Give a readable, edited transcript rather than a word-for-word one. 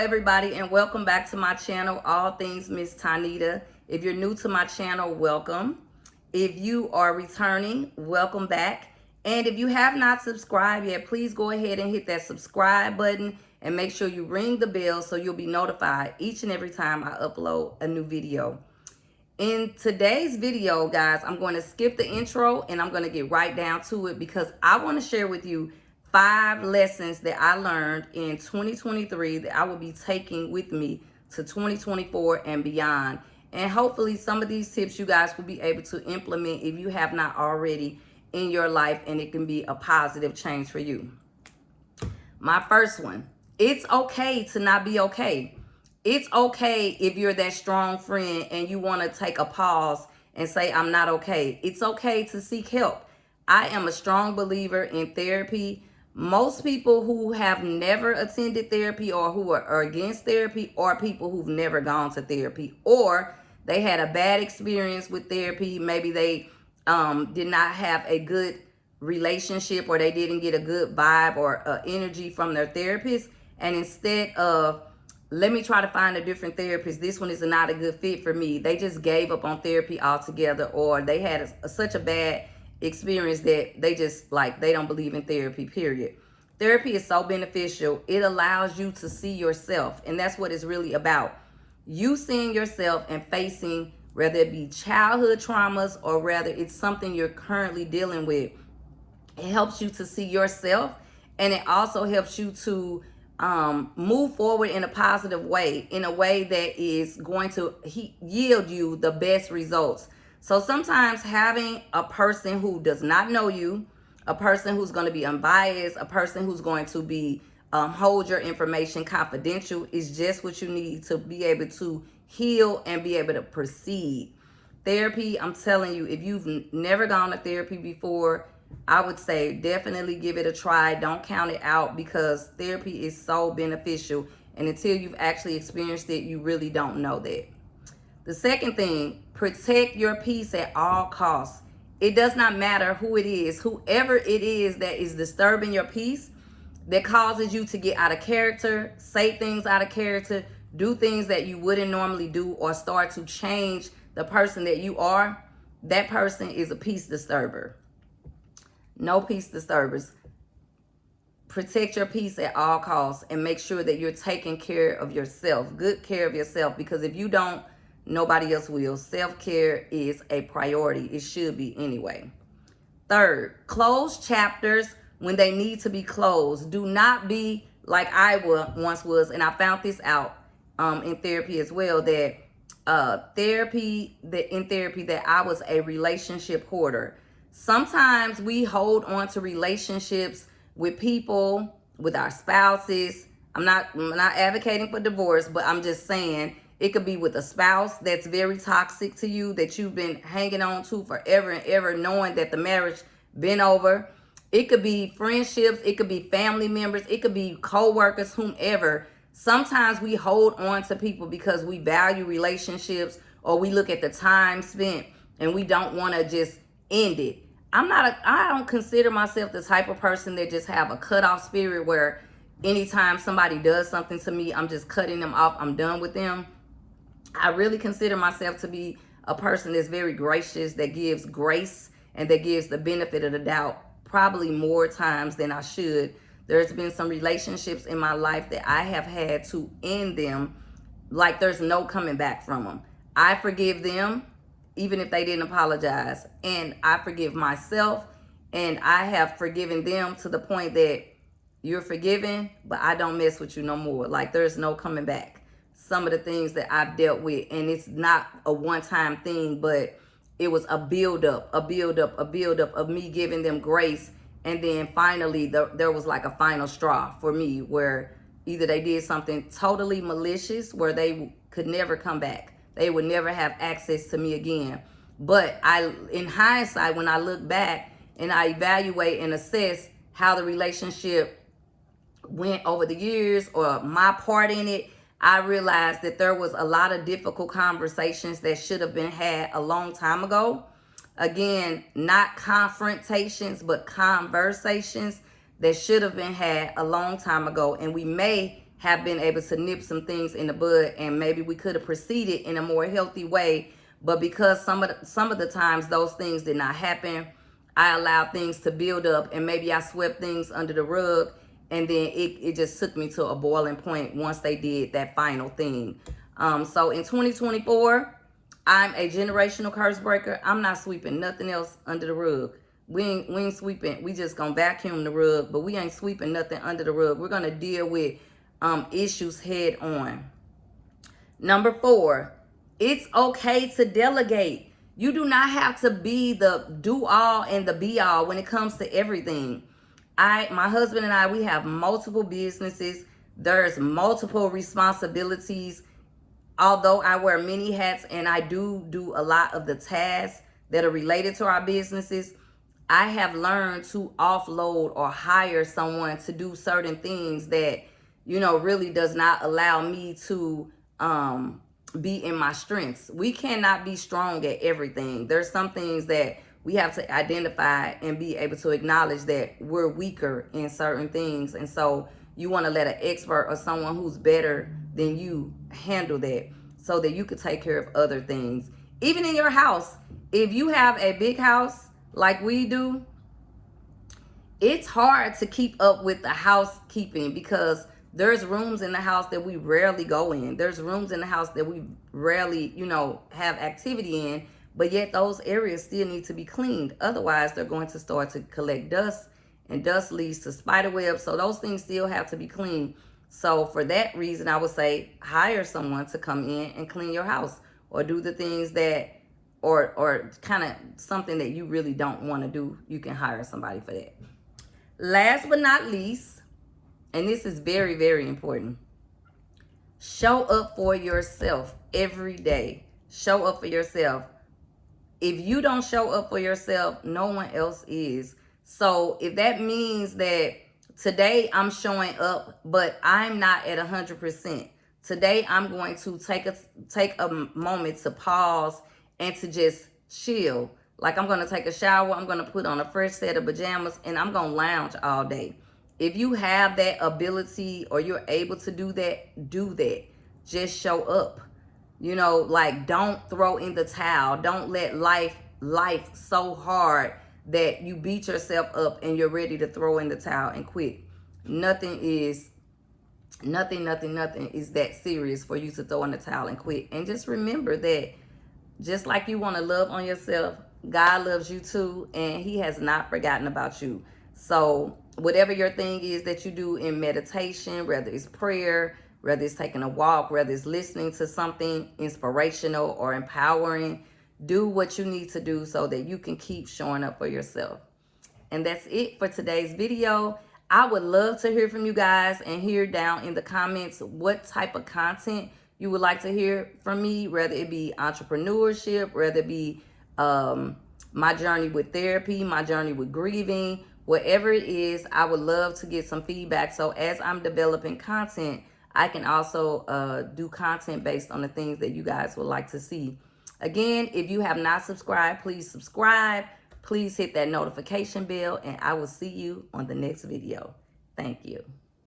Everybody, and welcome back to my channel, All Things Miss Tonita. If you're new to my channel, welcome. If you are returning, welcome back. And if you have not subscribed yet, please go ahead and hit that subscribe button and make sure you ring the bell so you'll be notified each and every time I upload a new video. In today's video, guys, I'm going to skip the intro and I'm going to get right down to it because I want to share with you 5 lessons that I learned in 2023 that I will be taking with me to 2024 and beyond. And hopefully some of these tips you guys will be able to implement if you have not already in your life, and it can be a positive change for you. My first one, it's okay to not be okay. It's okay if you're that strong friend and you want to take a pause and say, I'm not okay. It's okay to seek help. I am a strong believer in therapy. Most people who have never attended therapy or who are against therapy are people who've never gone to therapy, or they had a bad experience with therapy. Maybe they did not have a good relationship, or they didn't get a good vibe or energy from their therapist. And instead of, let me try to find a different therapist, this one is not a good fit for me, they just gave up on therapy altogether, or they had such a bad experience that they just they don't believe in therapy, period. Therapy is so beneficial. It allows you to see yourself, and that's what it's really about. You seeing yourself and facing, whether it be childhood traumas or whether it's something you're currently dealing with. It helps you to see yourself, and it also helps you to move forward in a positive way, in a way that is going to yield you the best results. So sometimes having a person who does not know you, a person who's going to be unbiased, a person who's going to be hold your information confidential is just what you need to be able to heal and be able to proceed. Therapy, I'm telling you, if you've never gone to therapy before, I would say definitely give it a try. Don't count it out, because therapy is so beneficial. And until you've actually experienced it, you really don't know that. The second thing, protect your peace at all costs. It does not matter who it is, whoever it is that is disturbing your peace, that causes you to get out of character, say things out of character, do things that you wouldn't normally do, or start to change the person that you are. That person is a peace disturber. No peace disturbers. Protect your peace at all costs and make sure that you're taking care of yourself, good care of yourself, because if you don't, nobody else will. Self-care is a priority. It should be anyway. Third, close chapters when they need to be closed. Do not be like I once was, and I found this out in therapy as well, that in therapy that I was a relationship hoarder. Sometimes we hold on to relationships with people, with our spouses. I'm not advocating for divorce, but I'm just saying it could be with a spouse that's very toxic to you, that you've been hanging on to forever and ever, knowing that the marriage been over. It could be friendships, it could be family members, it could be co-workers, whomever. Sometimes we hold on to people because we value relationships, or we look at the time spent and we don't want to just end it. I don't consider myself the type of person that just have a cutoff spirit where anytime somebody does something to me, I'm just cutting them off. I'm done with them. I really consider myself to be a person that's very gracious, that gives grace and that gives the benefit of the doubt, probably more times than I should. There's been some relationships in my life that I have had to end them like there's no coming back from them. I forgive them even if they didn't apologize, and I forgive myself, and I have forgiven them to the point that you're forgiven, but I don't mess with you no more. Like there's no coming back. Some of the things that I've dealt with, and it's not a one-time thing, but it was a build-up of me giving them grace. And then finally, there was like a final straw for me, where either they did something totally malicious where they could never come back. They would never have access to me again. But in hindsight, when I look back and I evaluate and assess how the relationship went over the years, or my part in it, I realized that there was a lot of difficult conversations that should have been had a long time ago. Again, not confrontations, but conversations that should have been had a long time ago. And we may have been able to nip some things in the bud, and maybe we could have proceeded in a more healthy way. But because some of the times those things did not happen, I allowed things to build up, and maybe I swept things under the rug, and then it just took me to a boiling point once they did that final thing. So in 2024, I'm a generational curse breaker. I'm not sweeping nothing else under the rug. We ain't sweeping. We just gonna vacuum the rug, but we ain't sweeping nothing under the rug. We're gonna deal with issues head on. Number 4, it's okay to delegate. You do not have to be the do all and the be all when it comes to everything. My husband and I, we have multiple businesses. There's multiple responsibilities. Although I wear many hats and I do a lot of the tasks that are related to our businesses, I have learned to offload or hire someone to do certain things that, really does not allow me to be in my strengths. We cannot be strong at everything. There's some things that we have to identify and be able to acknowledge that we're weaker in certain things. And so you want to let an expert or someone who's better than you handle that so that you could take care of other things. Even in your house, if you have a big house like we do, it's hard to keep up with the housekeeping because there's rooms in the house that we rarely go in. There's rooms in the house that we rarely, have activity in, but yet those areas still need to be cleaned. Otherwise, they're going to start to collect dust, and dust leads to spider webs. So those things still have to be cleaned. So for that reason, I would say hire someone to come in and clean your house or do the things that, or kind of something that you really don't want to do. You can hire somebody for that. Last but not least, and this is very, very important, show up for yourself every day. Show up for yourself. If you don't show up for yourself, no one else is. So if that means that today I'm showing up, but I'm not at 100%, today I'm going to take a moment to pause and to just chill. Like I'm going to take a shower, I'm going to put on a fresh set of pajamas, and I'm going to lounge all day. If you have that ability or you're able to do that. Just show up. Don't throw in the towel. Don't let life so hard that you beat yourself up and you're ready to throw in the towel and quit. Nothing is that serious for you to throw in the towel and quit. And just remember that just like you want to love on yourself, God loves you too, and he has not forgotten about you. So whatever your thing is that you do in meditation, whether it's prayer, whether it's taking a walk, whether it's listening to something inspirational or empowering, do what you need to do so that you can keep showing up for yourself. And that's it for today's video. I would love to hear from you guys and hear down in the comments what type of content you would like to hear from me, whether it be entrepreneurship, whether it be my journey with therapy, my journey with grieving, whatever it is. I would love to get some feedback. So as I'm developing content, I can also do content based on the things that you guys would like to see. Again, if you have not subscribed, please subscribe. Please hit that notification bell, and I will see you on the next video. Thank you.